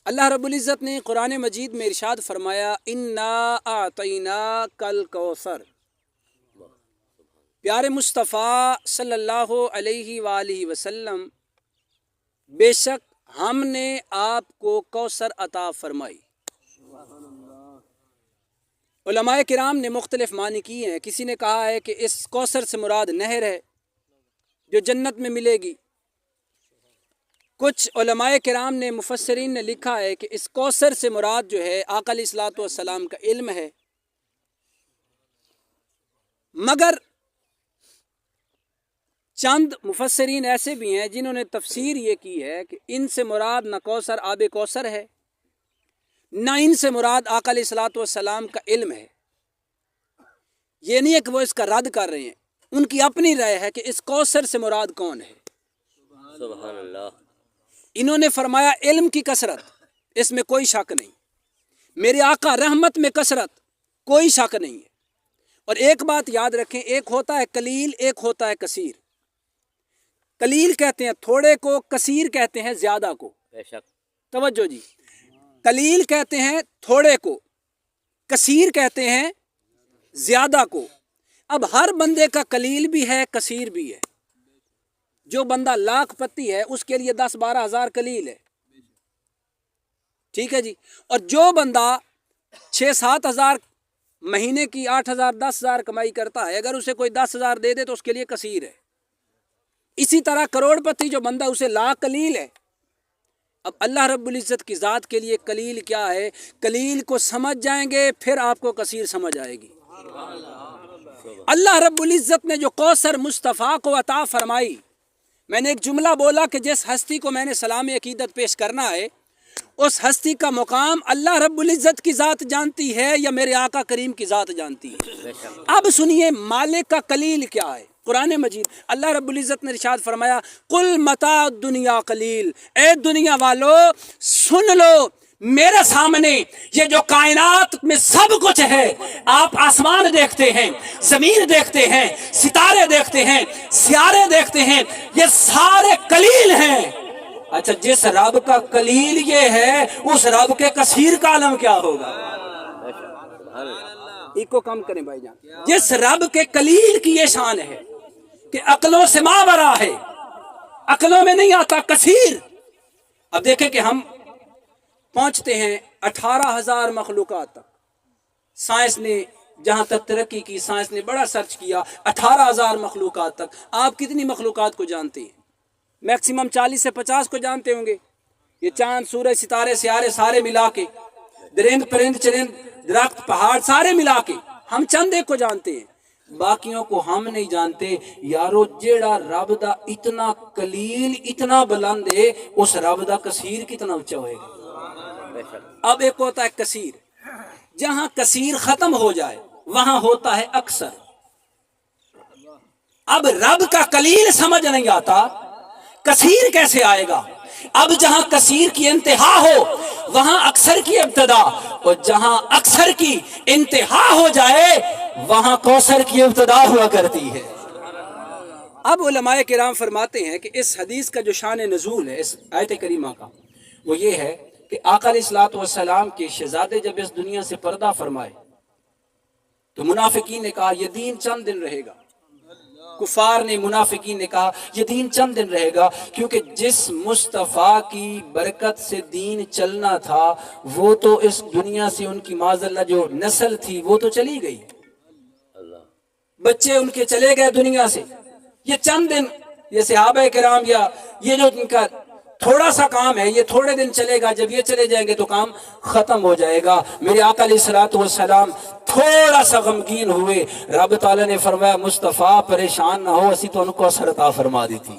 اللہ رب العزت نے قرآن مجید میں ارشاد فرمایا انا اعطیناک الکوثر۔ پیارے مصطفیٰ صلی اللہ علیہ وآلہ وسلم، بے شک ہم نے آپ کو کوثر عطا فرمائی۔ علماء کرام نے مختلف معنی کیے ہیں۔ کسی نے کہا ہے کہ اس کوثر سے مراد نہر ہے جو جنت میں ملے گی۔ کچھ علماء کرام نے مفسرین نے لکھا ہے کہ اس کوثر سے مراد جو ہے آقا علیہ الصلوۃ والسلام کا علم ہے، مگر چند مفسرین ایسے بھی ہیں جنہوں نے تفسیر یہ کی ہے کہ ان سے مراد نہ کوثر آب کوثر ہے، نہ ان سے مراد آقا علیہ الصلوۃ والسلام کا علم ہے۔ یہ نہیں ہے کہ وہ اس کا رد کر رہے ہیں، ان کی اپنی رائے ہے کہ اس کوثر سے مراد کون ہے۔ سبحان اللہ۔ انہوں نے فرمایا علم کی کثرت، اس میں کوئی شک نہیں، میرے آقا رحمت میں کثرت، کوئی شک نہیں ہے۔ اور ایک بات یاد رکھیں، ایک ہوتا ہے قلیل، ایک ہوتا ہے کثیر۔ قلیل کہتے ہیں تھوڑے کو، کثیر کہتے ہیں زیادہ کو۔ بے شک۔ توجہ جی، قلیل کہتے ہیں تھوڑے کو، کثیر کہتے ہیں زیادہ کو۔ اب ہر بندے کا قلیل بھی ہے، کثیر بھی ہے۔ جو بندہ لاکھ پتی ہے اس کے لیے 10-12 ہزار قلیل ہے، ٹھیک ہے جی۔ اور جو بندہ 6-7 ہزار مہینے کی 8 ہزار 10 ہزار کمائی کرتا ہے، اگر اسے کوئی 10 ہزار دے دے تو اس کے لیے کثیر ہے۔ اسی طرح کروڑ پتی جو بندہ، اسے لاکھ قلیل ہے۔ اب اللہ رب العزت کی ذات کے لیے قلیل کیا ہے؟ قلیل کو سمجھ جائیں گے پھر آپ کو کثیر سمجھ آئے گی۔ اللہ رب العزت نے جو کوثر مصطفیٰ کو عطا فرمائی، میں نے ایک جملہ بولا کہ جس ہستی کو میں نے سلام عقیدت پیش کرنا ہے، اس ہستی کا مقام اللہ رب العزت کی ذات جانتی ہے یا میرے آقا کریم کی ذات جانتی ہے؟ اب سنیے مالک کا قلیل کیا ہے۔ قرآن مجید اللہ رب العزت نے ارشاد فرمایا قل متاع الدنیا قلیل، اے دنیا والو سن لو میرے سامنے یہ جو کائنات میں سب کچھ ہے، آپ آسمان دیکھتے ہیں، زمین دیکھتے ہیں، ستارے دیکھتے ہیں، سیارے دیکھتے ہیں، یہ سارے قلیل ہیں۔ اچھا، جس رب کا قلیل یہ ہے، اس رب کے کثیر کا عالم کیا ہوگا؟ ایک کو کم کریں بھائی جان۔ جس رب کے قلیل کی یہ شان ہے کہ عقلوں سے ماورا ہے، عقلوں میں نہیں آتا کثیر۔ اب دیکھیں کہ ہم پہنچتے ہیں 18,000 مخلوقات تک۔ سائنس نے جہاں تک ترقی کی، سائنس نے بڑا سرچ کیا، 18,000 مخلوقات تک۔ آپ کتنی مخلوقات کو جانتے ہیں؟ میکسیمم 40 سے 50 کو جانتے ہوں گے۔ یہ چاند، سورج، ستارے، سیارے سارے ملا کے، درند پرند چرند، درخت، پہاڑ سارے ملا کے ہم چند ایک کو جانتے ہیں، باقیوں کو ہم نہیں جانتے۔ یارو جیڑا رب دا اتنا قلیل اتنا بلند ہے، اس رب دا کثیر کتنا اونچا ہوئے گا۔ اب ایک ہوتا ہے کثیر، جہاں کثیر ختم ہو جائے وہاں ہوتا ہے اکثر۔ اب رب کا قلیل سمجھ نہیں آتا، کثیر کیسے آئے گا؟ اب جہاں کثیر کی انتہا ہو وہاں اکثر کی ابتدا، اور جہاں اکثر کی انتہا ہو جائے وہاں کوثر کی ابتدا ہوا کرتی ہے۔ اب علماء کرام فرماتے ہیں کہ اس حدیث کا جو شان نزول ہے اس آیت کریمہ کا، وہ یہ ہے کہ آقا علیہ الصلوۃ والسلام کے شہزادے جب اس دنیا سے پردہ فرمائے تو منافقین نے کہا یہ دین چند دن رہے گا۔ کفار نے، منافقین نے کہا یہ دین چند دن رہے گا، کیونکہ جس مصطفیٰ کی برکت سے دین چلنا تھا وہ تو اس دنیا سے، ان کی معاذاللہ جو نسل تھی وہ تو چلی گئی، بچے ان کے چلے گئے دنیا سے۔ یہ چند دن، یہ صحابہ کرام یا یہ جو ان کا تھوڑا سا کام ہے، یہ تھوڑے دن چلے گا، جب یہ چلے جائیں گے تو کام ختم ہو جائے گا۔ میرے آقا علیہ الصلوۃ والسلام تھوڑا سا غمگین ہوئے، رب تعالیٰ نے فرمایا مصطفیٰ پریشان نہ ہو، اسی تو ان کو اثر عطا فرما دی تھی۔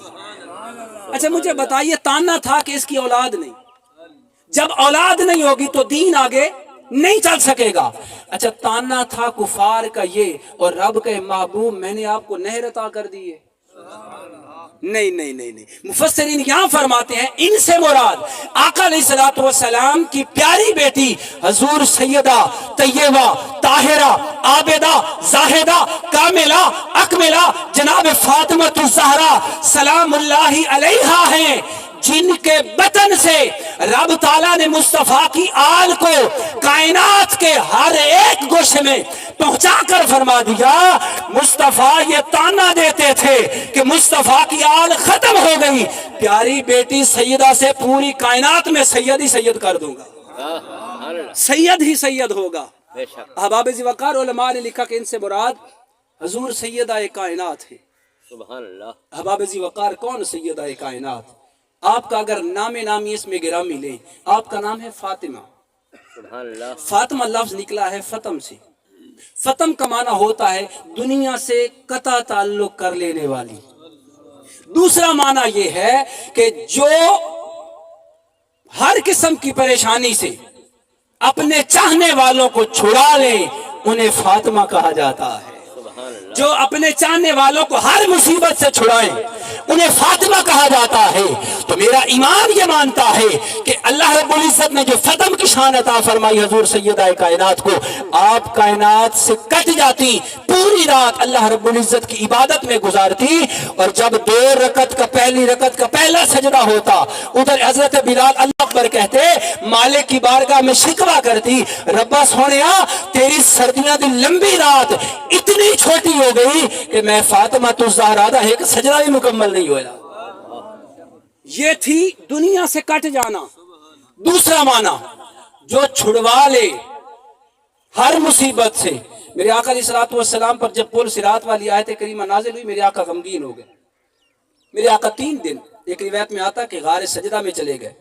اچھا مجھے بتائیے، تانا تھا کہ اس کی اولاد نہیں، جب اولاد نہیں ہوگی تو دین آگے نہیں چل سکے گا۔ اچھا تانا تھا کفار کا یہ، اور رب کا محبوب میں نے آپ کو نہر عطا کر دی ہے۔ نہیں نہیں نہیں نہیں، مفسرین یہاں فرماتے ہیں ان سے مراد آقا علیہ الصلوۃ والسلام کی پیاری بیٹی حضور سیدہ طیبہ طاہرہ عابدہ زاہدہ کاملہ اکملہ جناب فاطمہ الزہرا سلام اللہ علیہا ہیں، जिनके बतन से रब ताला ने मुस्तफा की आल को कायनात के हर एक गोशे में पहुंचा कर फरमा दिया। मुस्तफा ये ताना देते थे कि मुस्तफा की आल खत्म हो गई, प्यारी बेटी सैयदा से पूरी कायनात में सैयद ही सैयद कर दूंगा, सैयद ही सैयद होगा। अहबाब वकार उलमा ने लिखा कि इनसे मुराद हजूर सैयदा कायनात है। सुभान अल्लाह। अहबाब वकार कौन सैयदा कायनात? आपका अगर नामे नामी इसमें गिरामी ले, आपका नाम है फातिमा। सुभान अल्लाह। फातिमा लफ्ज निकला है फतम से। फतम का माना होता है दुनिया से कता ताल्लुक कर लेने वाली। दूसरा माना यह है कि जो हर किस्म की परेशानी से अपने चाहने वालों को छुड़ा ले, उन्हें फातिमा कहा जाता है। जो अपने चाहने वालों को हर मुसीबत से छुड़ाए, उन्हें फातिमा कहा जाता है। तो मेरा ईमान ये मानता है कि अल्लाह रब्बुल इज्जत ने जो फतम की शान अता फरमाई हजूर सैयदा कायनात को, आप कायनात से कट जाती, पूरी रात अल्लाह रब्बुल इज्जत की इबादत में गुजारती, और जब 2 रकत का पहली रकत का पहला सजदा होता, उधर हजरत बिलाल अल्लाह अकबर कहते, मालिक की बारगाह में शिकवा करती, रब्बा सोनिया तेरी सर्दियां दी लंबी रात इतनी छोटी हो गई कि मैं फातिमा तो ज़हरा दा एक सजदा भी मुकम्मल नहीं होया। ये थी दुनिया से कट जाना। दूसरा माना जो छुड़वा ले हर मुसीबत से। मेरे आका अलैहिस्सलातु वस्सलाम पर जब पुल सिरात वाली आयत करीमा नाजिल हुई, मेरे आका गमगीन हो गए। मेरे आका 3 दिन, एक रिवायत में आता कि गारे सजदा में चले गए,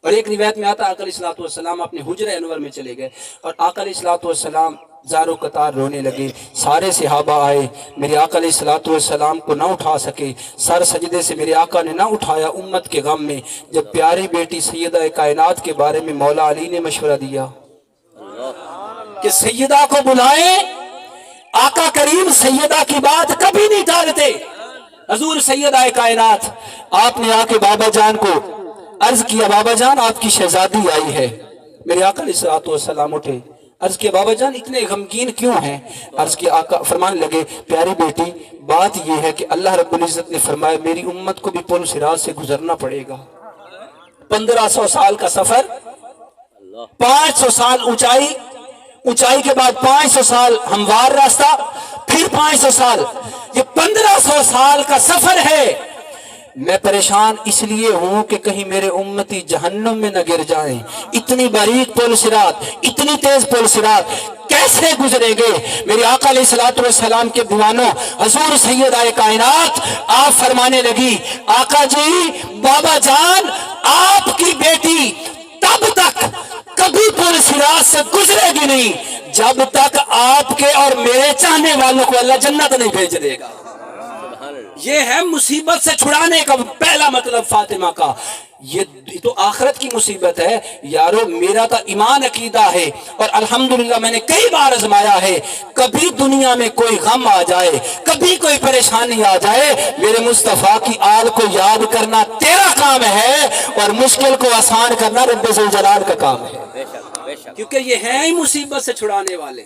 और एक रिवायत में आता आका अलैहिस्सलातु वस्सलाम अपने हुजरे अनवर में चले गए, और आका अलैहिस्सलातु वस्सलाम ज़ारो कतार रोने लगे। सारे सहाबा आए, मेरे आका अलैहिस्सलातु वस्सलाम को ना उठा सके, सर सजदे से मेरे आका ने ना उठाया उम्मत के गम में। जब प्यारी बेटी सैयदा कायनात के बारे में मौला अली ने मशवरा दिया कि सैयदा को बुलाए, आका करीम सैयदा की बात कभी नहीं टालते। हजूर सैयदा कायनात आपने आके बाबा जान को अर्ज किया, बाबा जान आपकी शहजादी आई है। मेरे आका अलैहिस्सलातु वस्सलाम उठे, अर्ज किया बाबा जान इतने गमगीन क्यों हैं? अर्ज किया, आका फरमाने लगे, प्यारी बेटी बात यह है कि अल्लाह रब्बुल इज्जत ने फरमाया मेरी उम्मत को भी पुल सिरात से गुजरना पड़ेगा। 1500 साल का सफर, 500 साल ऊंचाई, ऊंचाई के बाद 500 साल हमवार रास्ता, फिर 500 साल, ये 1500 साल का सफर है। मैं परेशान इसलिए हूं कि कहीं मेरे उम्मती जहन्नुम में न गिर जाएं। इतनी बारीक पुल सिरात, इतनी तेज पुल सिरात कैसे गुजरेंगे? मेरे आका अलैहिस्सलातु वस्सलाम के दीवानों, हजूर सैयदा कायनात आप फरमाने लगी, आका जी बाबा जान आपकी बेटी तब तक कभी पुल सिरात से गुजरेगी नहीं जब तक आपके और मेरे चाहने वालों को अल्लाह जन्नत नहीं भेज देगा। ये है मुसीबत से छुड़ाने का पहला मतलब फातिमा का। ये तो आखिरत की मुसीबत है यारो। मेरा तो ईमान अकीदा है, और अल्हम्दुलिल्लाह मैंने कई बार आजमाया है, कभी दुनिया में कोई गम आ जाए, कभी कोई परेशानी आ जाए, मेरे मुस्तफा की आल को याद करना तेरा काम है, और मुश्किल को आसान करना रब्बे ज़ुल जलाल का काम है। क्योंकि ये हैं ही मुसीबत से छुड़ाने वाले,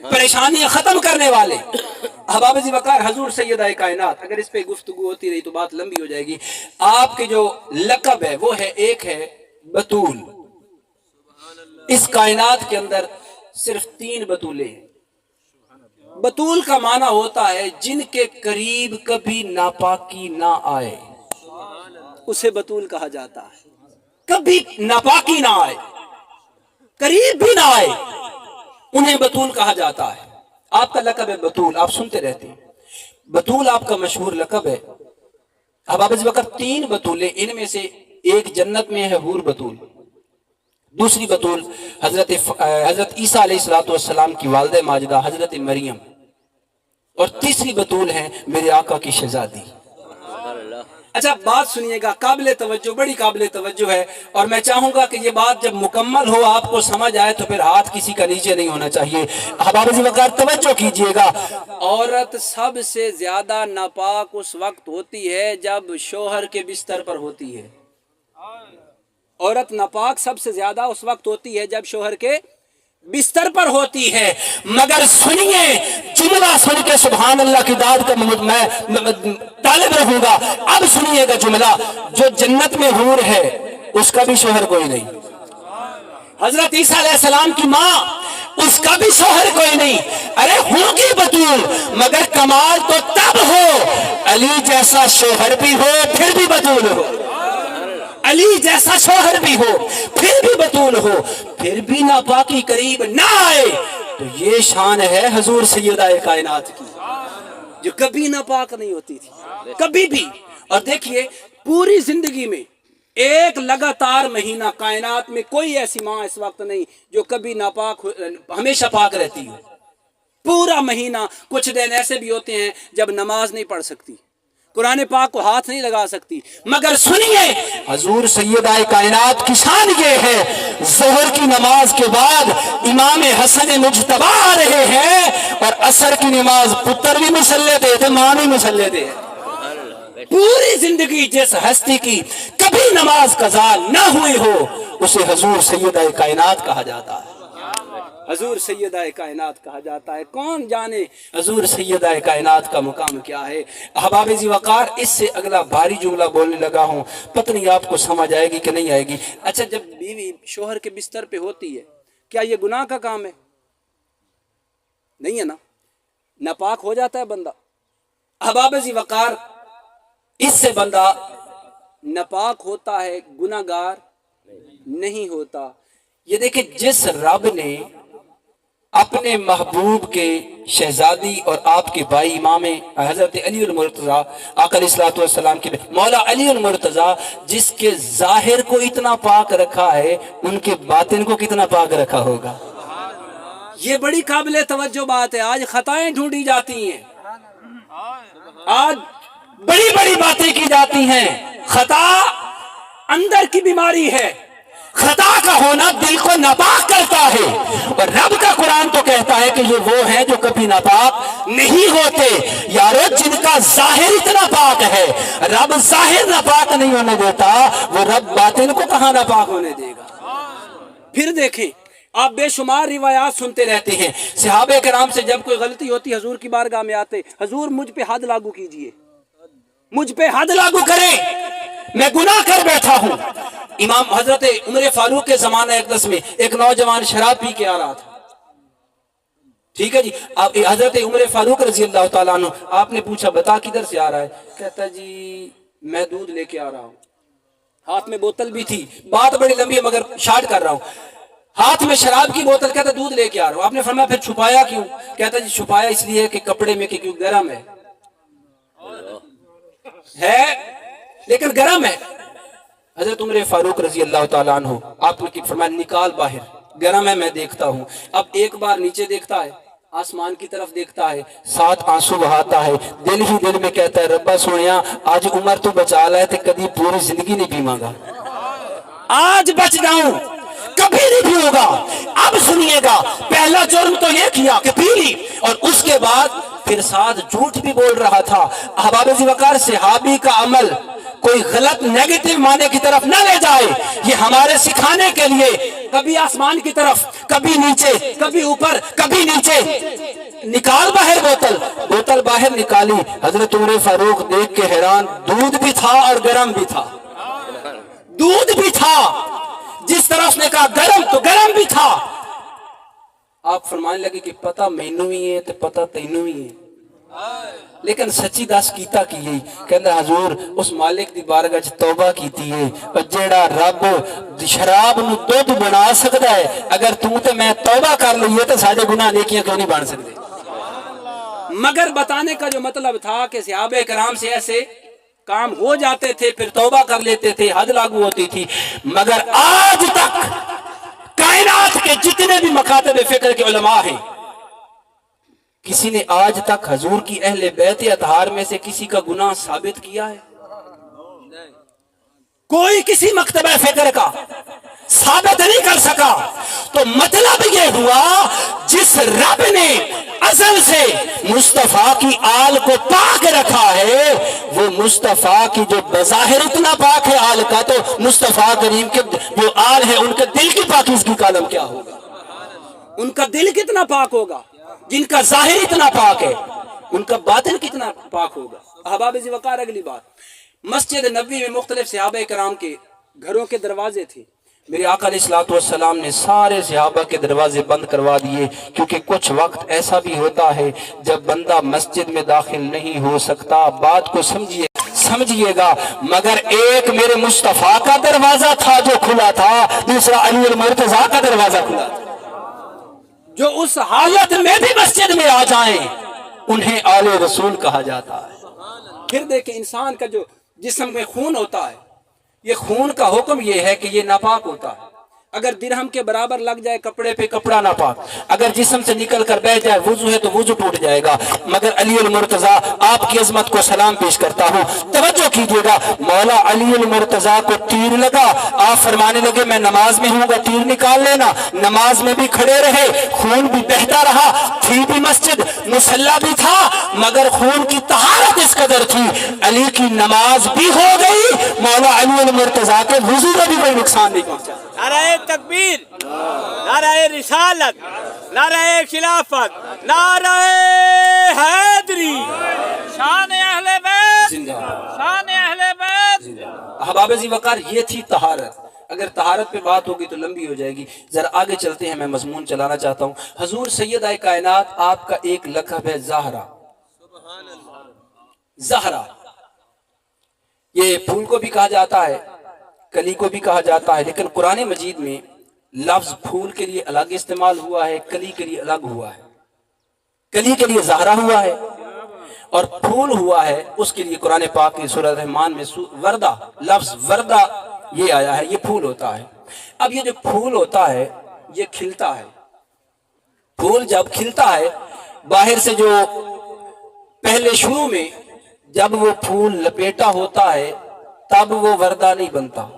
परेशानियां खत्म करने वाले। अहबाब वकार हजूर सैयदा कायनात, अगर इस पे गुफ्तगू होती रही तो बात लंबी हो जाएगी। आपके जो लक़ब है वो है, एक है बतूल। इस कायनात के अंदर सिर्फ 3 बतूले हैं। बतूल का माना होता है जिनके करीब कभी नापाकी ना आए, उसे बतूल कहा जाता है। कभी नापाकी ना आए, करीब भी ना आए, उन्हें बतूल कहा जाता है। आपका लक़ब है बतूल, आप सुनते रहते हैं, बतूल आपका मशहूर लक़ब है। अहबाब वक़्त 3 बतूले, इनमें से एक जन्नत में है हूर बतूल, दूसरी बतूल हजरत ईसा अलैहिस्सलातु वस्सलाम की वालिदा माजिदा हजरत मरियम, और तीसरी बतूल है मेरे आका की शहजादी। अच्छा बात सुनिएगा, काबिले तवज्जो, बड़ी काबिले तवज्जो है, और मैं चाहूंगा कि ये बात जब मुकम्मल हो, आपको समझ आए, तो फिर हाथ किसी का नीचे नहीं होना चाहिए। अहबाब वकार तवज्जो कीजिएगा। औरत सबसे ज्यादा नापाक उस वक्त होती है जब शोहर के बिस्तर पर होती है। औरत नापाक सबसे ज्यादा उस वक्त होती है जब शोहर के बिस्तर पर होती है। मगर सुनिए, जुमला सुन के सुभान अल्लाह की दाद का मैं तालिब रहूंगा। अब सुनिएगा जुमला, जो जन्नत में हूर है उसका भी शोहर कोई नहीं। हजरत ईसा अलैहिस्सलाम की माँ, उसका भी शोहर कोई नहीं। अरे होगी बतूल, मगर कमाल तो तब हो अली जैसा शोहर भी हो फिर भी बतूल हो, अली जैसा शोहर भी हो फिर भी बतूल हो, फिर भी नापाकी करीब ना आए। तो ये शान है हजूर सैयदा कायनात की, जो कभी नापाक नहीं होती थी, कभी भी। और देखिए, पूरी जिंदगी में एक लगातार महीना कायनात में कोई ऐसी माँ इस वक्त नहीं जो कभी नापाक हमेशा पाक रहती हो। पूरा महीना, कुछ दिन ऐसे भी होते हैं जब नमाज नहीं पढ़ सकती, कुरान पाक को हाथ नहीं लगा सकती। मगर सुनिए, हजूर सैयदा कायनात की शान ये है, जोहर की नमाज के बाद इमाम हसन मुजतबा आ रहे हैं और असर की नमाज पुत्र भी मुसल्ले थे, माँ भी मुसल्ले थे। पूरी जिंदगी जिस हस्ती की कभी नमाज कज़ा ना हुई हो उसे हजूर सैयदा कायनात कहा जाता है, हजूर सैयदा कायनात कहा जाता है। कौन जाने हजूर सैयदा कायनात का मुकाम क्या है। अहबाब ज़ी वक़ार, इससे अगला भारी जुमला बोलने लगा हूँ, पता नहीं आपको समझ आएगी कि नहीं आएगी। अच्छा, जब बीवी शोहर के बिस्तर पे होती है, क्या ये गुनाह का काम है? नहीं है ना, नापाक हो जाता है बंदा। अहबाब ज़ी वक़ार, इससे बंदा नापाक होता है, गुनाहगार नहीं होता। ये देखिए, जिस रब ने अपने महबूब के शहजादी और आपके भाई इमाम हजरत अली अल मुर्तज़ा आका अलैहिस्सलातु वस्सलाम के मौला अली अल मुर्तज़ा, जिसके जाहिर को इतना पाक रखा है, उनके बातिन को कितना पाक रखा होगा। ये बड़ी काबिल तवज्जो बात है। आज खताएं ढूंढी जाती हैं, आज बड़ी बड़ी बातें की जाती हैं। खता अंदर की बीमारी है, खता का होना दिल को नापाक करता है। और रब का कुरान तो कहता है कि ये वो हैं जो कभी नापाक नहीं होते। यारो, जिनका जाहिर इतना पाक है, रब जाहिर नापाक नहीं होने देता, वो रब बातिन को कहां नापाक होने देगा। फिर देखें, आप बेशुमार रिवायात सुनते रहते हैं, सहाबे किराम से जब कोई गलती होती हजूर की बारगाह में आते, हजूर मुझ पे हद लागू कीजिए, मुझ पे हद लागू करें, मैं गुनाह कर बैठा हूं। इमाम हजरत उमर फारूक के जमाना अक़दस में एक नौजवान शराब पी के आ रहा था, ठीक है जी। आप हजरत उमर फारूक रजी अल्लाह ताला अन्हु, आपने पूछा बता किधर से आ रहा है? कहता जी मैं दूध लेके आ रहा हूँ। हाथ में बोतल भी थी, बात बड़ी लंबी है मगर शार्ट कर रहा हूँ। हाथ में शराब की बोतल, कहता दूध लेके आ रहा हूँ। आपने फरमाया फिर छुपाया क्यों? कहता जी छुपाया इसलिए कि कपड़े में क्यों गर्म है लेकिन गर्म है। हजरत उमर फारूक रजी अल्लाह ताला अन्हु, आपने फरमाया निकाल बाहर, गर्म है मैं देखता हूँ। अब एक बार नीचे देखता है, आसमान की तरफ देखता है, साथ आंसू बहाता है, दिल ही दिल में कहता है रब्बा सोनिया आज उमर तो बचा लाए थे, कभी पूरी जिंदगी नहीं पीवांगा, आज बच जाऊं कभी नहीं पीऊंगा। अब सुनिएगा, पहला जुर्म तो ये किया कि पी ली, और उसके बाद फिर साथ झूठ भी बोल रहा था। अहबाब ज़ी वक़ार, सहाबी का अमल कोई गलत नेगेटिव माने की तरफ न ले जाए, ये हमारे सिखाने के लिए, कभी आसमान की तरफ, कभी नीचे, कभी ऊपर, कभी नीचे। निकाल बाहर बोतल, बोतल बाहर निकाली। हजरत उमर फारूक देख के हैरान, दूध भी था और गर्म भी था, दूध भी था, जिस तरह उसने कहा गर्म तो गर्म भी था। आप फरमाने लगे कि पता मैनू भी है तो पता तैनू भी है, लेकिन सच्ची दस कीता की यही कहंदा हजूर उस मालिक दी बारगाह च तौबा कीती है, और जेड़ा रब शराब नु दुध बना सकदा है, अगर तू ते मैं तौबा कर लईए तो साडे गुनाह नेकियां क्यों नहीं बन सकदे। मगर बताने का जो मतलब था कि सहाबे किराम से ऐसे काम हो जाते थे, फिर तौबा कर लेते थे, हद लागू होती थी। मगर आज तक कायनात के जितने भी मकातब फिक्र के उलमा हैं, किसी ने आज तक हजूर की अहले बैत अतहार में से किसी का गुनाह साबित किया है? कोई किसी मकतब फिक्र का साबित नहीं कर सका। तो मतलब ये हुआ, जिस रब ने अज़ल से मुस्तफा की आल को पाक रखा है, वो मुस्तफा की जो बज़ाहिर इतना पाक है आल का, तो मुस्तफा करीम के जो आल है उनके दिल की पाकीज़गी का आलम क्या होगा। उनका दिल कितना पाक होगा, जिनका जाहिर इतना पाक है उनका बातिन कितना पाक होगा। अहबाब ज़ी वक़ार, अगली बात, मस्जिद नबवी में मुख्तलिफ सहाबा कराम के घरों के दरवाजे थे। मेरे आका अलैहिस्सलातु वस्सलाम ने सारे सहाबा के दरवाजे बंद करवा दिए, क्योंकि कुछ वक्त ऐसा भी होता है जब बंदा मस्जिद में दाखिल नहीं हो सकता। बात को समझिएगा, मगर एक मेरे मुस्तफ़ा का दरवाजा था जो खुला था, दूसरा अली अल मुर्तज़ा का दरवाजा खुला था। जो उस हालत में भी मस्जिद में आ जाएं उन्हें आले रसूल कहा जाता है। फिर देखें, इंसान का जो जिस्म में खून होता है, ये खून का हुक्म ये है कि ये नापाक होता है। अगर दिरहम के बराबर लग जाए कपड़े पे, कपड़ा नापाक। अगर जिस्म से निकल कर बह जाए, वुजू है तो वुजू टूट जाएगा। मगर अली अल मुर्तज़ा, आपकी अजमत को सलाम पेश करता हूँ, तवज्जो कीजिएगा। मौला अली अल मुर्तज़ा को तीर लगा, आप फरमाने लगे मैं नमाज में हूँ, तीर निकाल लेना। नमाज में भी खड़े रहे, खून भी बहता रहा, थी भी मस्जिद, मुसल्ला भी था, मगर खून की तहारत इस कदर थी, अली की नमाज भी हो गई, मौला अली अल मुर्तज़ा के वुजू का भी कोई नुकसान नहीं पहुंचा। नाराए तकबीर, नाराए रिसालत, नाराए खिलाफत, नाराए हैदरी, शान अहले बैत, शान अहले बैत। अहबाब ज़ी वक़ार, ये थी तहारत। अगर तहारत पे बात होगी तो लंबी हो जाएगी, जरा आगे चलते हैं। मैं मजमून चलाना चाहता हूँ। हजूर सैयदा कायनात, आपका एक लक़ब है ज़हरा। ज़हरा, ये फूल को भी कहा जाता है, कली को भी कहा जाता है, लेकिन कुरान मजीद में लफ्ज फूल के लिए अलग इस्तेमाल हुआ है, कली के लिए अलग हुआ है। कली के लिए ज़हरा हुआ है और फूल हुआ है उसके लिए कुरान पाक की सूरह रहमान में वर्दा, लफ्ज वर्दा ये आया है, ये फूल होता है। अब ये जो फूल होता है ये खिलता है। फूल जब खिलता है, बाहर से जो पहले शुरू में जब वो फूल लपेटा होता है तब वो वर्दा नहीं बनता।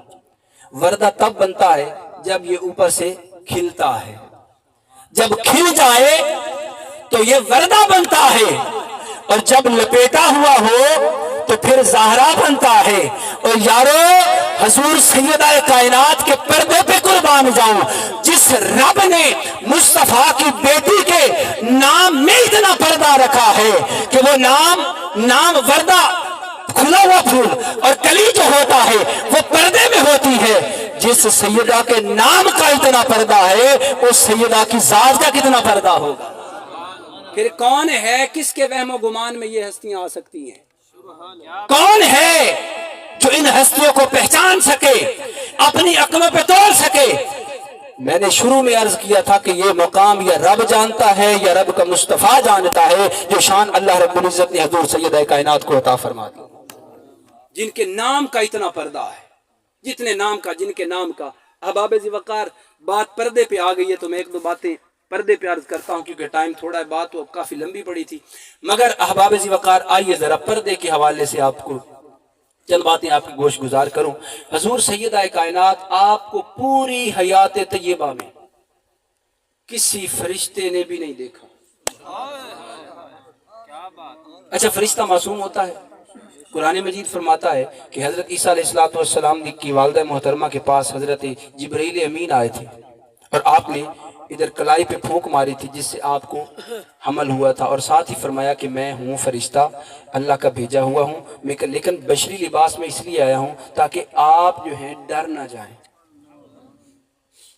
वर्दा तब बनता है जब ये ऊपर से खिलता है। जब खिल जाए तो ये वर्दा बनता है, और जब लपेटा हुआ हो तो फिर ज़हरा बनता है। और यारो, हजूर सैयदा कायनात के पर्दे पे कुर्बान जाऊं, जिस रब ने मुस्तफा की बेटी के नाम में इतना पर्दा रखा है कि वो नाम वर्दा, खुला हुआ फूल, और कली जो होता है वो पर्दे में होती है। जिस सैयदा के नाम का इतना पर्दा है, उस सैयदा की जात का कितना पर्दा होगा। फिर कौन है, किसके वहमो गुमान में ये हस्तियां आ सकती हैं? कौन है जो इन हस्तियों को पहचान सके, अपनी अक्लों पे तोल सके? मैंने शुरू में अर्ज किया था कि ये मकाम या रब जानता है या रब का मुस्तफा जानता है, जो शान अल्लाह रब्बुल इज्जत ने हजूर सैयदा कायनात को अता फरमा दी। जिनके नाम का इतना पर्दा है, जितने नाम का, जिनके नाम का। अहबाब ज़ी वक़ार, बात पर्दे पे आ गई है तो मैं एक दो बातें पर्दे पे अर्ज करता हूँ, क्योंकि टाइम थोड़ा है, बात तो काफी लंबी पड़ी थी। मगर अहबाब ज़ी वक़ार, आइए जरा पर्दे के हवाले से आपको चंद बातें आपकी गोश गुजार करूं। हजूर सैयदा कायनात, आपको पूरी हयात तय्यबा में किसी फरिश्ते ने भी नहीं देखा। अच्छा, फरिश्ता मासूम होता है? कुरान मजीद फरमाता है कि हजरत ईसा अलैहिस्सलातु वस्सलाम की वालिदा मोहतरमा के पास हजरत जिब्रील अमीन आए थे, और आपने इधर कलाई पे फूंक मारी थी, जिससे आपको हमल हुआ था, और साथ ही फरमाया कि मैं हूँ फरिश्ता, अल्लाह का भेजा हुआ हूँ, लेकिन बशरी लिबास में इसलिए आया हूँ ताकि आप जो हैं डर ना जाएं,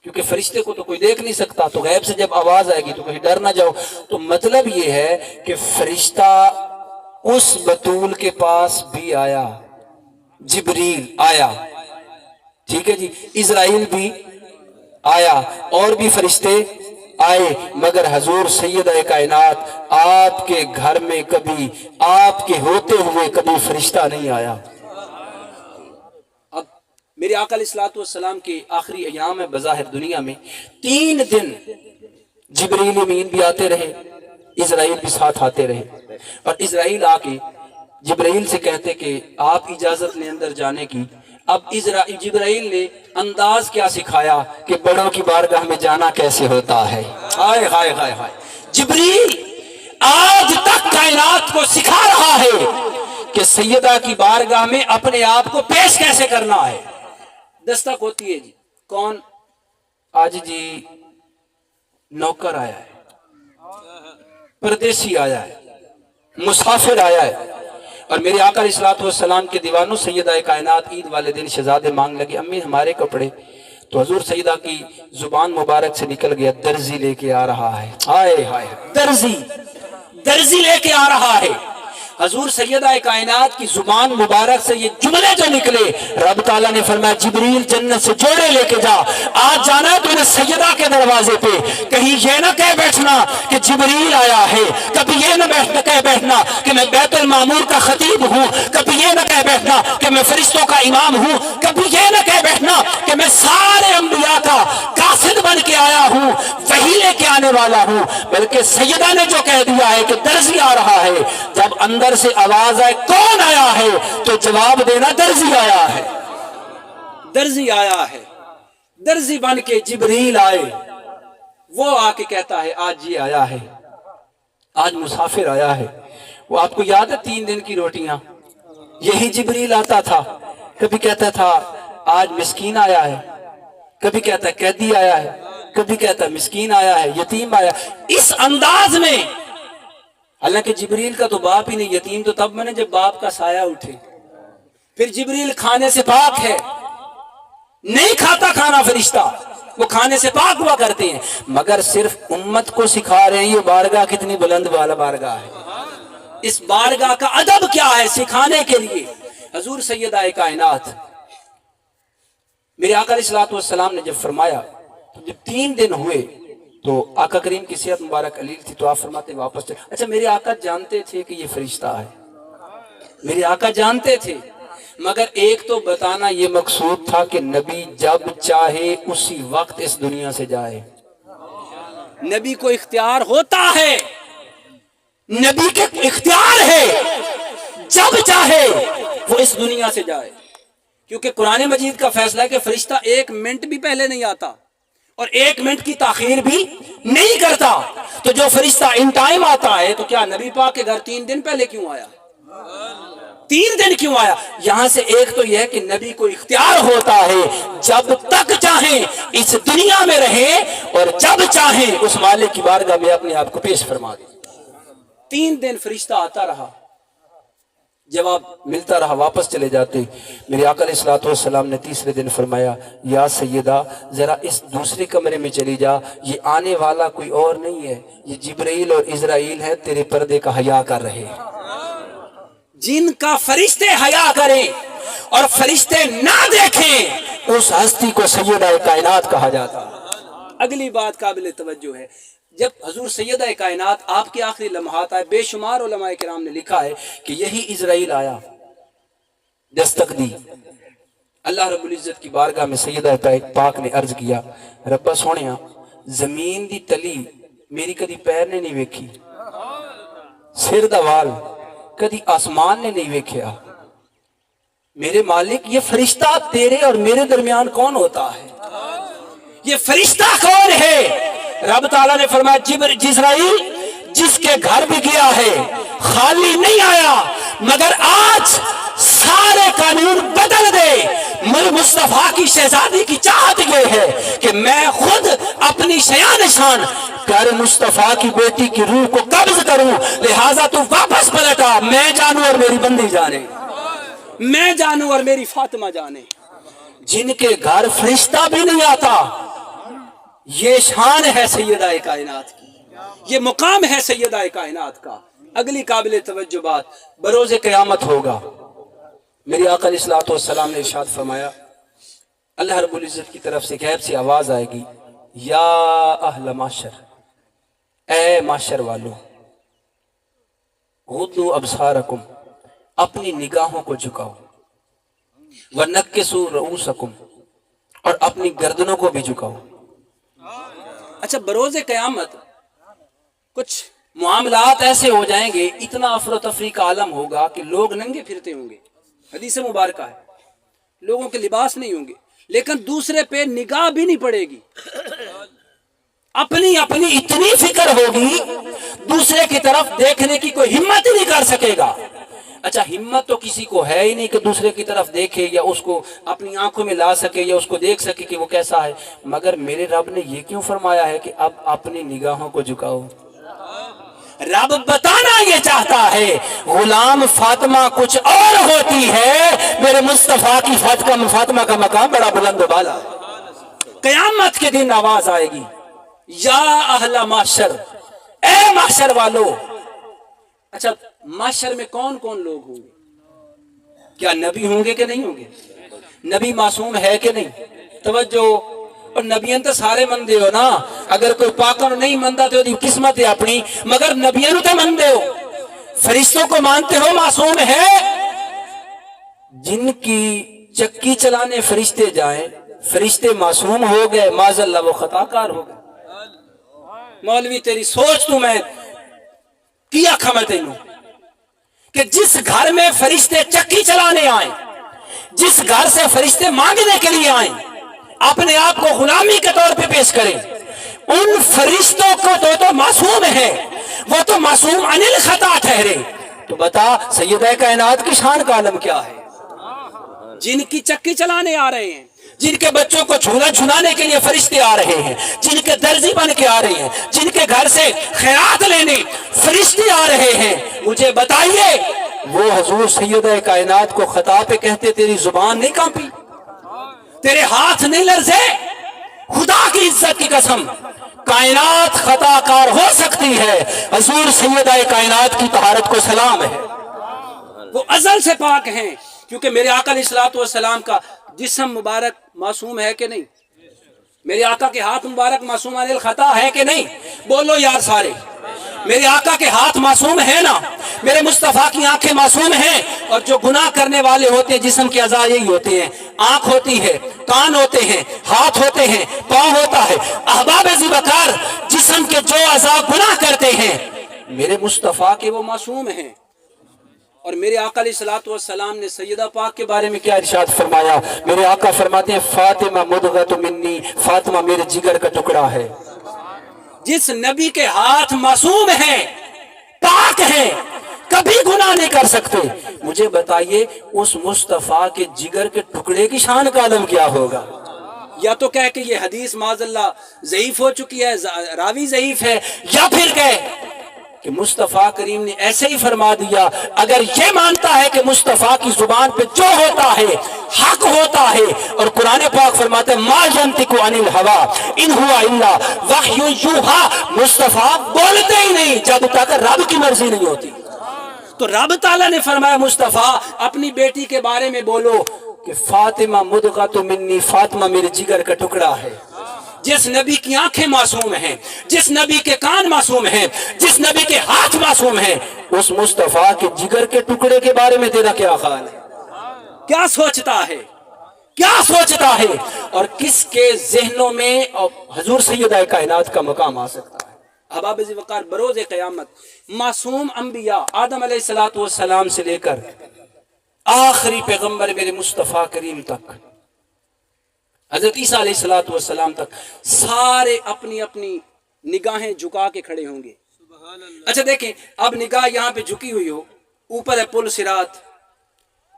क्योंकि फरिश्ते को तो कोई देख नहीं सकता, तो गैब से जब आवाज आएगी तो कहीं डर ना जाओ। तो मतलब ये है कि फरिश्ता उस बतूल के पास भी आया, जिब्रील आया, ठीक है जी, इज़राइल भी आया, और भी फरिश्ते आए, मगर हजूर सैयदा कायनात, आपके घर में कभी, आपके होते हुए कभी फरिश्ता नहीं आया। अब मेरे आका अलैहिस्सलातु वस्सलाम के आखिरी अयाम है बज़ाहिर दुनिया में, 3 दिन जिब्रील अमीन भी आते रहे, इज़राइल भी साथ आते रहे, और इज़राइल आके जिब्राइल से कहते कि आप इजाजत लें अंदर जाने की। अब जिब्राइल ने अंदाज क्या सिखाया कि बड़ों की बारगाह में जाना कैसे होता है। हाय हाय हाय हाय, जिब्रील आज तक कायनात को सिखा रहा है कि सैयदा की बारगाह में अपने आप को पेश कैसे करना है। दस्तक होती है जी, कौन? आज जी नौकर आया है, परदेसी आया है, मुसाफिर आया है। और मेरे आका अलैहिस्सलातु वस्सलाम के दीवानों सैयदा कायनात ईद वाले दिन शहजादे मांग लगे, अम्मी हमारे कपड़े। तो हजूर सैयदा की जुबान मुबारक से निकल गया, दर्जी लेके आ रहा है। हाय हाय, दर्जी लेके आ रहा है। हजूर सैयदा कायनात की जुबान मुबारक से ये जुमले जो निकले, रब ताला ने फरमाया जिब्रील जन्नत से जोड़े लेके जा, आज जाना है तूने सैयदा के दरवाजे पे, कहीं ये ना कह बैठना कि जिब्रील आया है, कभी ये ना कह बैठना कि मैं बैतुल मामूर का खतीब हूँ, कभी ये ना कह बैठना कि मैं फरिश्तों का इमाम हूँ, कभी ये ना कह बैठना कि मैं सारे अंबिया का कासिद बन के आया हूँ, वही लेके आने वाला हूँ। बल्कि सैयदा ने जो कह दिया है कि दर्जी आ रहा है, जब अंदर से आवाज आए कौन आया है तो जवाब देना दर्जी आया है, दर्जी आया है। दर्जी बन के जिब्रील आए, वो आके कहता है आज ये आया है, आज मुसाफिर आया है। वो आपको याद है 3 दिन की रोटियां, यही जिब्रील आता था, कभी कहता था आज मिस्कीन आया है, कभी कहता कैदी आया है, कभी कहता मिस्कीन आया है, यतीम आया। इस अंदाज में, हालांकि जिब्रील का तो बाप ही नहीं, यतीम तो तब बने जब बाप का साया उठे। फिर जिब्रील खाने से पाक है, नहीं खाता खाना फरिश्ता, वो खाने से पाक हुआ करते हैं, मगर सिर्फ उम्मत को सिखा रहे हैं ये बारगाह कितनी बुलंद वाला बारगाह है। इस बारगाह का अदब क्या है सिखाने के लिए। हजूर सैयदा कायनात मेरे आका अलैहिस्सलातु वस्सलाम ने जब फरमाया, तो जब 3 दिन हुए तो आका करीम की सेहत मुबारक अलील थी, तो आप फरमाते वापस चले। अच्छा, मेरे आका जानते थे कि ये फरिश्ता है, मेरे आका जानते थे, मगर एक तो बताना ये मकसूद था कि नबी जब चाहे उसी वक्त इस दुनिया से जाए। नबी को इख्तियार होता है, नबी के इख्तियार है, जब चाहे वो इस दुनिया से जाए। क्योंकि कुरान मजीद का फैसला है कि फरिश्ता 1 मिनट भी पहले नहीं आता और 1 मिनट की ताखीर भी नहीं करता। तो जो फरिश्ता इन टाइम आता है, तो क्या नबी पाक के घर 3 दिन पहले क्यों आया, 3 दिन क्यों आया? यहां से एक तो यह कि नबी को इख्तियार होता है, जब तक चाहे इस दुनिया में रहे और जब चाहे उस मालिक की बारगाह में अपने आप को पेश फरमा दे। 3 दिन फरिश्ता आता रहा, जवाब मिलता रहा, वापस चले जाते। मेरे आका अलैहिस्सलातु वस्सलाम ने तीसरे दिन फरमाया, या सैयदा जरा इस दूसरे कमरे में चली जा, ये आने वाला कोई और नहीं है, ये जिब्रील और इज़राइल है, तेरे पर्दे का हया कर रहे हैं। जिनका फरिश्ते हया करें और फरिश्ते ना देखें, उस हस्ती को सैयदा कायनात कहा जाता। अगली बात काबिल तवज्जो है, जब हजूर सैयदा कायनात आपके आखिरी लम्हात आए, बेशुमार उलमाए किराम ने लिखा है कि यही इज़राइल आया, दस्तक दी। अल्लाह रब्बुल इज्जत की बारगाह में सैयदा पाक ने अर्ज किया, रब्बा सोहणिया जमीन दी तली मेरी कदी पैर ने नहीं वेखी, सिर दा वाल कदी आसमान ने नहीं वेखिया, मेरे मालिक ये फरिश्ता तेरे और मेरे दरमियान कौन होता है, ये फरिश्ता कौन है? रब ताला ने फरमाया जिब्राइल जिसके घर भी गया है खाली नहीं आया, मगर आज सारे कानून बदल दे। मुझ मुस्तफा की शहजादी की चाहत ये है कि मैं खुद अपनी शयान शान कर मुस्तफा की बेटी की रूह को कब्ज करूं, लिहाजा तू वापस पलटा, मैं जानू और मेरी बंदी जाने, मैं जानू और मेरी फातिमा जाने। जिनके घर फरिश्ता भी नहीं आता, ये शान है सैयदा कायनात की, ये मुकाम है सैयदा कायनात का। अगली काबिल तवज्जो बात, बरोज़े क़यामत होगा। मेरे आका अलैहिस्सलातु वस्सलाम ने इरशाद फरमाया, अल्लाह रब्बुल इज्जत की तरफ से गैब से आवाज आएगी, या अहल माशर, ए माशर वालों, गुद्दू अबसारकुम, अपनी निगाहों को झुकाओ, वनक्किसू रऊसकुम, और अपनी गर्दनों को भी झुकाओ। अच्छा, बरोज़े क़यामत कुछ मामलात ऐसे हो जाएंगे, इतना अफरो तफरी का आलम होगा कि लोग नंगे फिरते होंगे। हदीस मुबारक है, लोगों के लिबास नहीं होंगे, लेकिन दूसरे पे निगाह भी नहीं पड़ेगी, अपनी अपनी इतनी फिक्र होगी, दूसरे की तरफ देखने की कोई हिम्मत ही नहीं कर सकेगा। اچھا ہمت تو کسی کو ہے ہی نہیں کہ دوسرے کی طرف دیکھے یا اس کو اپنی آنکھوں میں لا سکے یا اس کو دیکھ سکے کہ وہ کیسا ہے، مگر میرے رب نے یہ کیوں فرمایا ہے کہ اب اپنی نگاہوں کو جھکاؤ؟ رب بتانا یہ چاہتا ہے غلام فاطمہ کچھ اور ہوتی ہے، میرے مصطفیٰ کی فاطمہ کا مقام بڑا بلند و بالا ہے۔ قیامت کے دن آواز آئے گی، یا اہل محشر، اے محشر والو۔ اچھا محشر میں کون کون لوگ ہوں گے؟ کیا نبی ہوں گے کہ نہیں ہوں گے؟ نبی معصوم ہے کہ نہیں؟ توجہ، اور نبیان تو سارے مندے ہو نا، اگر کوئی پاکن نہیں مندہ تو قسمت ہے اپنی، مگر نبیان تو مندے ہو، فرشتوں کو مانتے ہو معصوم ہے۔ جن کی چکی چلانے فرشتے جائیں، فرشتے معصوم ہو گئے، معاذ اللہ وہ خطا کار ہو گئے۔ مولوی تیری سوچ تو میں کیا کھا میں تینوں کہ جس گھر میں فرشتے چکی چلانے آئیں، جس گھر سے فرشتے مانگنے کے لیے آئیں، اپنے آپ کو غلامی کے طور پہ پیش کریں، ان فرشتوں کو تو معصوم ہے، وہ تو معصوم عن الخطا ٹھہرے، تو بتا سیدہ کائنات کی شان کا عالم کیا ہے؟ جن کی چکی چلانے آ رہے ہیں، جن کے بچوں کو جھولا جھلانے کے لیے فرشتے آ رہے ہیں، جن کے درزی بن کے آ رہے ہیں، جن کے گھر سے خیرات لینے فرشتے آ رہے ہیں، مجھے بتائیے وہ حضور سیدہ کائنات کو خطا پہ کہتے تیری زبان نہیں کانپی؟ تیرے ہاتھ نہیں لرزے؟ خدا کی عزت کی قسم کائنات خطا کار ہو سکتی ہے، حضور سیدہ کائنات کی طہارت کو سلام ہے، وہ ازل سے پاک ہیں، کیونکہ میرے آقا علیہ الصلوۃ والسلام کا جسم مبارک معصوم ہے کہ نہیں؟ میرے آقا کے ہاتھ مبارک معصوم عن الخطا ہے کہ نہیں؟ بولو یار سارے، میرے آقا کے ہاتھ معصوم ہے نا، میرے مصطفیٰ کی آنکھیں معصوم ہیں، اور جو گناہ کرنے والے ہوتے ہیں جسم کے اعضاء یہی ہوتے ہیں، آنکھ ہوتی ہے، کان ہوتے ہیں، ہاتھ ہوتے ہیں، پاؤں ہوتا ہے، احباب ذی وقار جسم کے جو اعضاء گناہ کرتے ہیں میرے مصطفیٰ کے وہ معصوم ہیں۔ اور میرے آقا علیہ الصلوۃ والسلام نے سیدہ پاک کے بارے میں کیا ارشاد فرمایا؟ میرے آقا فرماتے ہیں فاطمہ مدغۃ منی، فاطمہ میرے جگر کا ٹکڑا ہے۔ جس نبی کے ہاتھ معصوم ہیں، پاک ہیں، کبھی گناہ نہیں کر سکتے، مجھے بتائیے اس مصطفیٰ کے جگر کے ٹکڑے کی شان کا عالم کیا ہوگا؟ یا تو کہہ کہ یہ حدیث معاذ اللہ ضعیف ہو چکی ہے، راوی ضعیف ہے، یا پھر کہے کہ مصطفیٰ کریم نے ایسے ہی فرما دیا۔ اگر یہ مانتا ہے کہ مصطفیٰ کی زبان پہ جو ہوتا ہے حق ہوتا ہے، اور قرآن پاک فرماتے ہیں ما ینطق عن الہوی ان ہوا الا وحی یوحی، مصطفیٰ بولتے ہی نہیں جب تک رب کی مرضی نہیں ہوتی۔ تو رب تعالیٰ نے فرمایا مصطفیٰ اپنی بیٹی کے بارے میں بولو کہ فاطمہ مدغۃ منی، فاطمہ میرے جگر کا ٹکڑا ہے۔ جس نبی کی آنکھیں معصوم ہیں، جس نبی کے کان معصوم ہیں، جس نبی کے ہاتھ معصوم ہیں، اس مصطفیٰ کے جگر کے ٹکڑے کے بارے میں تیرا کیا خیال ہے؟ کیا سوچتا ہے؟ کیا سوچتا ہے؟ اور کس کے ذہنوں میں حضور سیدہ کائنات کا مقام آ سکتا ہے؟ احباب ذی وقار بروز قیامت معصوم انبیاء آدم علیہ الصلوۃ والسلام سے لے کر آخری پیغمبر میرے مصطفیٰ کریم تک، حضرت عیسیٰ علیہ الصلوۃ والسلام تک، سارے اپنی اپنی نگاہیں جھکا کے کھڑے ہوں گے۔ اچھا دیکھیں، اب نگاہ یہاں پہ جھکی ہوئی ہو، اوپر ہے پل صراط،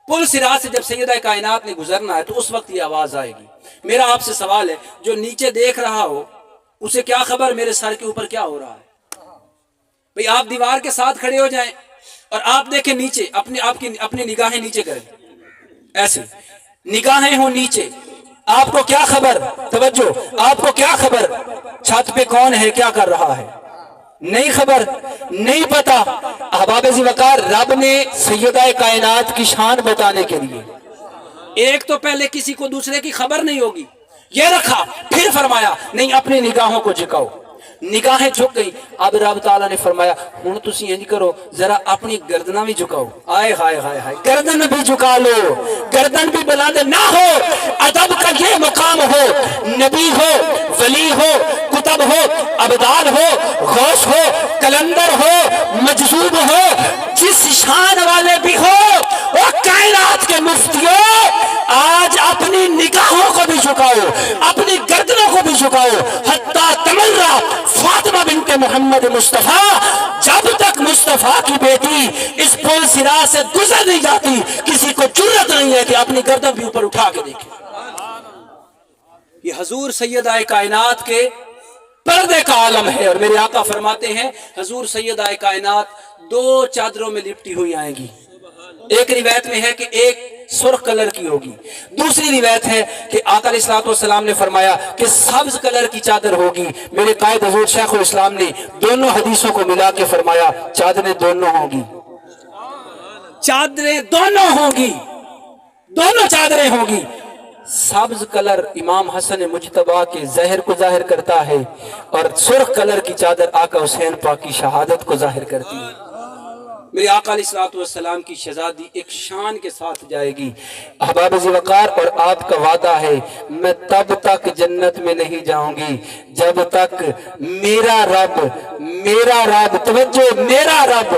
پل صراط سے جب سیدہ کائنات نے گزرنا ہے تو اس وقت یہ آواز آئے گی۔ میرا آپ سے سوال ہے، جو نیچے دیکھ رہا ہو اسے کیا خبر میرے سر کے اوپر کیا ہو رہا ہے؟ بھئی آپ دیوار کے ساتھ کھڑے ہو جائیں اور آپ دیکھیں نیچے، اپنی نگاہیں نیچے کریں، ایسے نگاہیں ہوں نیچے، آپ کو کیا خبر؟ توجہ، آپ کو کیا خبر چھت پہ کون ہے، کیا کر رہا ہے؟ نہیں خبر، نہیں پتا۔ احباب ذی وقار رب نے سیدہ کائنات کی شان بتانے کے لیے ایک تو پہلے کسی کو دوسرے کی خبر نہیں ہوگی، یہ رکھا، پھر فرمایا نہیں اپنی نگاہوں کو جھکاؤ۔ نگاہیں جھک گئی، اب رب تعالیٰ نے فرمایا ہوں تسی انج کرو ذرا اپنی گردناں بھی جھکاؤ۔ آئے ہائے ہائے ہائے، گردن بھی جھکا لو، گردن بھی بلند نہ ہو، ادب کا یہ مقام ہو، نبی ہو، ولی ہو، کتب ہو، ابدال ہو، غوث ہو، کلندر ہو، مجذوب ہو، جس شان والے بھی ہو، وہ کائنات کے مفتیوں آج اپنی نگاہوں کو بھی جھکاؤ، اپنی گردنوں کو بھی جھکاؤ، حتیٰ تمرہ فاطمہ بنت मोहम्मद मुस्तफ़ा, जब तक मुस्तफ़ा की बेटी इस पुल सिरा से गुजर नहीं जाती, किसी को जुर्रत नहीं है कि अपनी गर्दन भी ऊपर उठा के देखे। ये हजूर सैयदा कायनात के पर्दे का आलम है। और मेरे आका फरमाते हैं हजूर सैयदा कायनात 2 चादरों में लिपटी हुई आएंगी। एक रिवायत में है कि एक सुर्ख कलर की होगी, दूसरी रिवायत है कि आका अलैहिस्सलातु वस्सलाम ने फरमाया कि सब्ज कलर की चादर होगी। मेरे कायद हजूर शेखुल इस्लाम ने दोनों हदीसों को मिला के फरमाया चादरें दोनों होंगी, चादरें दोनों होंगी, दोनों चादरें होंगी। सब्ज कलर इमाम हसन मुजतबा के जहर को जाहिर करता है और सुर्ख कलर की चादर आका हुसैन पाक की शहादत को जाहिर करती है। मेरे आका अलैहिस्सलातु वस्सलाम की शहजादी एक शान के साथ जाएगी। अहबाब ज़िवकार, और आपका वादा है मैं तब तक जन्नत में नहीं जाऊंगी जब तक मेरा रब तवज्जो, मेरा रब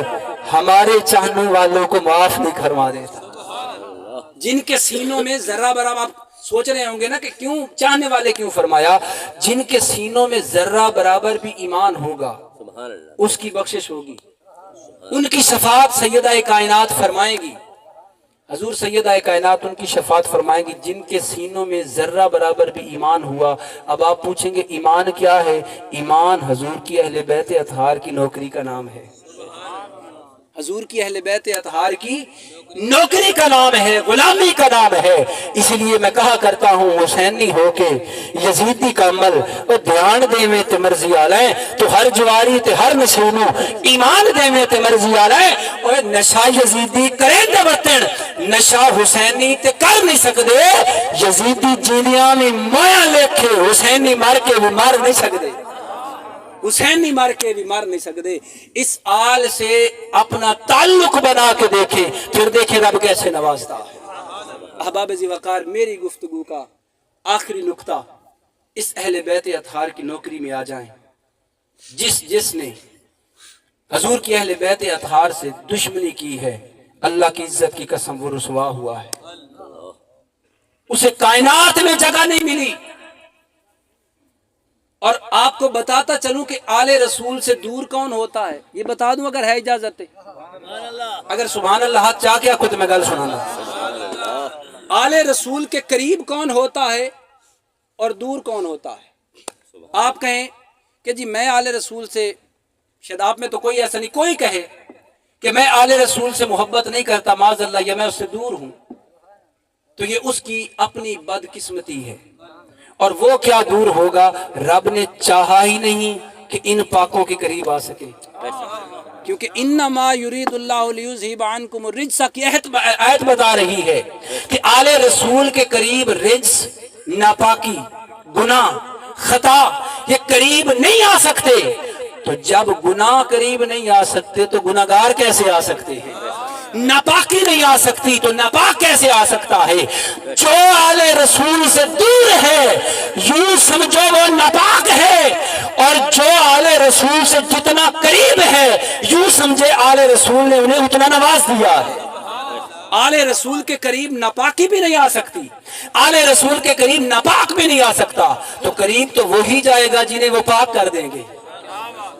हमारे चाहने वालों को माफ नहीं करवा देता। जिनके सीनों में जर्रा बराबर, आप सोच रहे होंगे ना कि क्यों चाहने वाले क्यों फरमाया, जिनके सीनों में जर्रा बराबर भी ईमान होगा उसकी बख्शिश होगी, उनकी शफात सैयदा कायनात फरमाएगी। हजूर सैयदा कायनात उनकी शफात फरमाएंगी जिनके सीनों में जर्रा बराबर भी ईमान हुआ। अब आप पूछेंगे ईमान क्या है? ईमान हजूर की अहले बैत अतहार की नौकरी का नाम है। हजूर की अहले बैत अतहार की नौकरी का नाम है, गुलामी का नाम है। इसलिए मैं कहा करता हूँ हुसैनी होके यजीदी का अमल और ध्यान दे में ते मर्जी आले, तो हर जवारी ते हर नशूनो ईमान दे में ते मर्जी आले। और नशा यजीदी करे ते बतन, नशा हुसैनी ते कर नहीं सकते। यजीदी जीनिया में माया लेखे, हुसैनी मार के भी मार नहीं सकते, हुसैनी मार के भी मार नहीं सकते। इस आल से अपना ताल्लुक बना के देखे, फिर देखे रब कैसे नवाजता है। अहबाब ज़िवकार, मेरी गुफ्तगू का आखिरी नुक्ता इस अहले बैत अतहार की नौकरी में आ जाए। जिसने हजूर की अहले बैत अतहार से दुश्मनी की है, अल्लाह की इज्जत की कसम वो रुसवा हुआ है, उसे कायनात में जगह नहीं मिली। और आपको बताता चलूं कि आले रसूल से दूर कौन होता है, ये बता दूं अगर है इजाजत। अगर सुभान अल्लाह हाथ चाह के खुद मैं गल सुनाना। आले रसूल के करीब कौन होता है और दूर कौन होता है। आप कहें कि जी मैं आले रसूल से, शायद आप में तो कोई ऐसा नहीं, कोई कहे कि मैं आले रसूल से मोहब्बत नहीं करता माज़अल्लाह, या मैं उससे दूर हूं, तो ये उसकी अपनी बदकिस्मती है। और वो क्या दूर होगा, रब ने चाहा ही नहीं कि इन पाकों के करीब आ सके। क्योंकि इन्नमा युरीदुल्लाहु लियुज़हिबा अन्कुम रिज्सा की आयत बता रही है कि आले रसूल के करीब रिज्स, नापाकी, गुनाह, खता ये करीब नहीं आ सकते। तो जब गुनाह करीब नहीं आ सकते तो गुनाहगार कैसे आ सकते हैं? नापाकी नहीं आ सकती तो नापाक कैसे आ सकता है? जो आले रसूल से दूर है यूं समझो वो नापाक है, और जो आले रसूल से जितना करीब है यूं समझे आले रसूल ने उन्हें उतना नवाज दिया है। आले रसूल के करीब नापाकी भी नहीं आ सकती, आले रसूल के करीब नापाक भी नहीं आ सकता। तो करीब तो वही जाएगा जिन्हें वो पाक कर देंगे।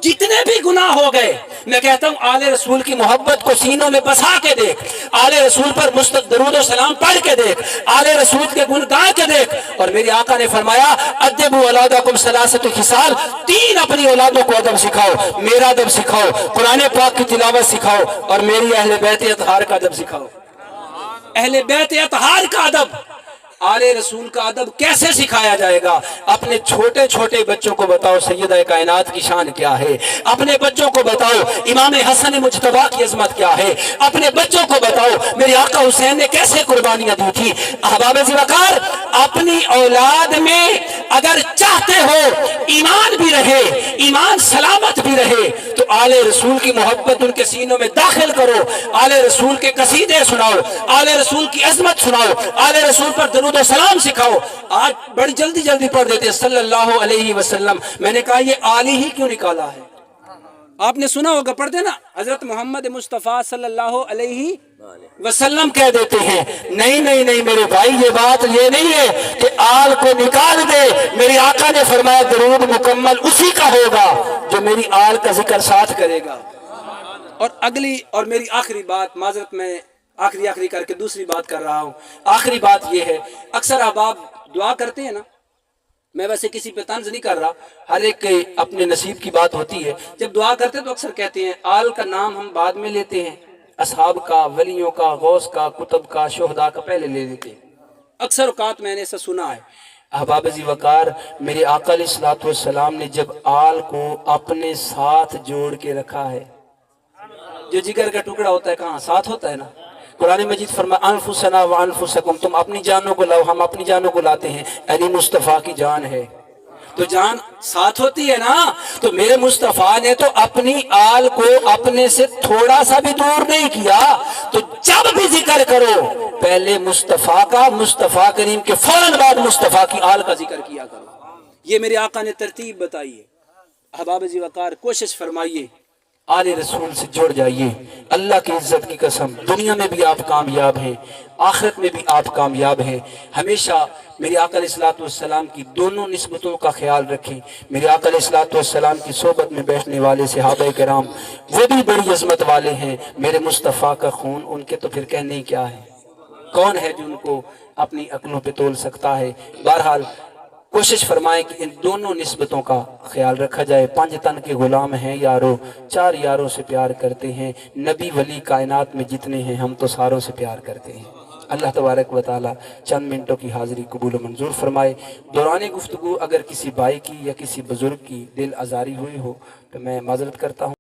जितने भी गुनाह हो गए, मैं कहता हूं आले रसूल की मोहब्बत को सीनों में बसा के देख, आले रसूल पर दरूद और सलाम पढ़ के देख, आले रसूल के गुण गा के देख। और मेरे आका ने फरमाया अदबु औलादकुम सलासतु खिसाल, 3 अपनी औलादों को अदब सिखाओ, मेरा अदब सिखाओ, कुरान पाक की तिलावत सिखाओ, और मेरी अहले बैत अतहार का अदब सिखाओ। अहले बैत अतहार का अदब, आले रसूल का अदब कैसे सिखाया जाएगा? अपने छोटे छोटे बच्चों को बताओ सैयदा कायनात की शान क्या है, अपने बच्चों को बताओ इमाम हसन मुजतबा की अजमत क्या है, अपने बच्चों को बताओ मेरे आका हुसैन ने कैसे कुर्बानियां दी थी। अहबाब ज़िवकार, अपनी औलाद में अगर चाहते हो ईमान भी रहे, ईमान सलामत भी रहे, तो आले रसूल की मोहब्बत उनके सीनों में दाखिल करो, आले रसूल के कसीदे सुनाओ, आले रसूल की अजमत सुनाओ, आले रसूल पर दरूद और सलाम सिखाओ। आज बड़ी जल्दी जल्दी पढ़ देते सल्लल्लाहु अलैहि वसल्लम। मैंने कहा ये आली ही क्यों निकाला है? آپ نے سنا ہوگا، پڑھتے نا، حضرت محمد مصطفیٰ صلی اللہ علیہ وسلم کہہ دیتے ہیں نہیں نہیں نہیں میرے بھائی، یہ بات یہ نہیں ہے کہ آل کو نکال دے، میرے آقا نے فرمایا درود مکمل اسی کا ہوگا جو میری آل کا ذکر ساتھ کرے گا۔ اور اگلی اور میری آخری بات، معذرت میں آخری کر کے دوسری بات کر رہا ہوں، آخری بات یہ ہے، اکثر احباب دعا کرتے ہیں نا، میں ویسے کسی پہ طنز نہیں کر رہا، ہر ایک کے اپنے نصیب کی بات ہوتی ہے، جب دعا کرتے ہیں تو اکثر کہتے ہیں آل کا نام ہم بعد میں لیتے ہیں، اصحاب کا، ولیوں کا، غوث کا، کتب کا، شہداء کا پہلے لے لیتے ہیں۔ اکثر اوقات میں نے ایسا سنا ہے۔ احباب ذی وقار، میرے آقا علیہ الصلوۃ والسلام نے جب آل کو اپنے ساتھ جوڑ کے رکھا ہے، جو جگر کا ٹکڑا ہوتا ہے کہاں ساتھ ہوتا ہے نا، قرآن مجید فرمایا انفسنا وانفسکم، تم اپنی جانوں کو لاؤ، ہم اپنی جانوں کو لاتے ہیں، علی مصطفیٰ کی جان ہے تو جان ساتھ ہوتی ہے نا، تو میرے مصطفیٰ نے تو اپنی آل کو اپنے سے تھوڑا سا بھی دور نہیں کیا، تو جب بھی ذکر کرو پہلے مصطفیٰ کا، مصطفیٰ کریم کے فوراً بعد مصطفیٰ کی آل کا ذکر کیا کرو۔ یہ میرے آقا نے ترتیب بتائی ہے۔ احباب ذی وقار، کوشش فرمائیے آل رسول سے جڑ جائیے، اللہ کی عزت کی قسم، دنیا میں بھی آپ کامیاب ہیں، آخرت میں بھی آپ کامیاب ہیں۔ ہمیشہ میرے آقا علیہ الصلوۃ والسلام کی دونوں نسبتوں کا خیال رکھیں۔ میرے آقا علیہ الصلوۃ والسلام کی صحبت میں بیٹھنے والے صحابہ کرام وہ بھی بڑی عظمت والے ہیں، میرے مصطفیٰ کا خون ان کے تو پھر کہنے ہی کیا ہے، کون ہے جو ان کو اپنی عقلوں پہ تول سکتا ہے۔ بہرحال کوشش فرمائیں کہ ان دونوں نسبتوں کا خیال رکھا جائے۔ 5 تن کے غلام ہیں یارو، 4 یاروں سے پیار کرتے ہیں، نبی ولی کائنات میں جتنے ہیں ہم تو ساروں سے پیار کرتے ہیں۔ اللہ تبارک و تعالی چند منٹوں کی حاضری قبول و منظور فرمائے۔ دوران گفتگو اگر کسی بھائی کی یا کسی بزرگ کی دل آزاری ہوئی ہو تو میں معذرت کرتا ہوں۔